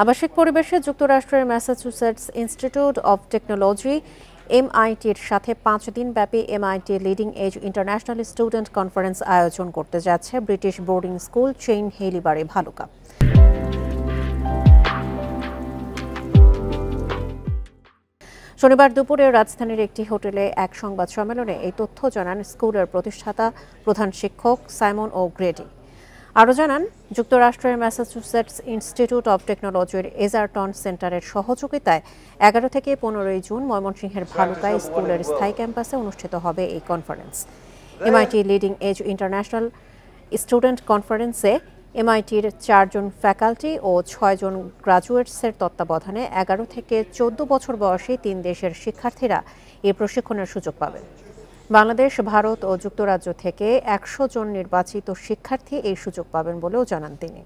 আবাসিক পরিবেশে যুক্তরাষ্ট্রের ম্যাসাচুসেটস ইনস্টিটিউট অব টেকনোলজি এমআইটির সাথে 5 দিনব্যাপী MIT leading age international Student Conference আয়োজন করতে যাচ্ছে ব্রিটিশ বোর্ডিং স্কুল চেইন হেইলিবারে ভালুকা। শনিবার দুপুরে রাজধানীর একটি হোটেলে এক সংবাদ সম্মেলনে এই তথ্য জানান স্কুলের প্রতিষ্ঠাতা প্রধান শিক্ষক সাইমন ও গ্রেডি। আরও জানান, যুক্তরাষ্ট্রের ম্যাসাচুসেটস ইনস্টিটিউট অব টেকনোলজির এজারটন সেন্টারের সহযোগিতায় 11 থেকে 15 জুন ময়মনসিংহের ভালুকায় স্কুলের স্থায়ী ক্যাম্পাসে অনুষ্ঠিত হবে এই conference. MIT leading age international student কনফারেন্সে এমআইটির 4 জন ফ্যাকাল্টি ও 6 জন গ্রাজুয়েটসের তত্ত্বাবধানে 11 থেকে 14 বছর বয়সী 3 দেশের শিক্ষার্থীরা এই প্রশিক্ষণের সুযোগ পাবেন। বাংলাদেশ, ভারত ও যুক্তরাজ্য থেকে 100 জন নির্বাচিত শিক্ষার্থী এই সুযোগ পাবেন বলেও জানান তিনি।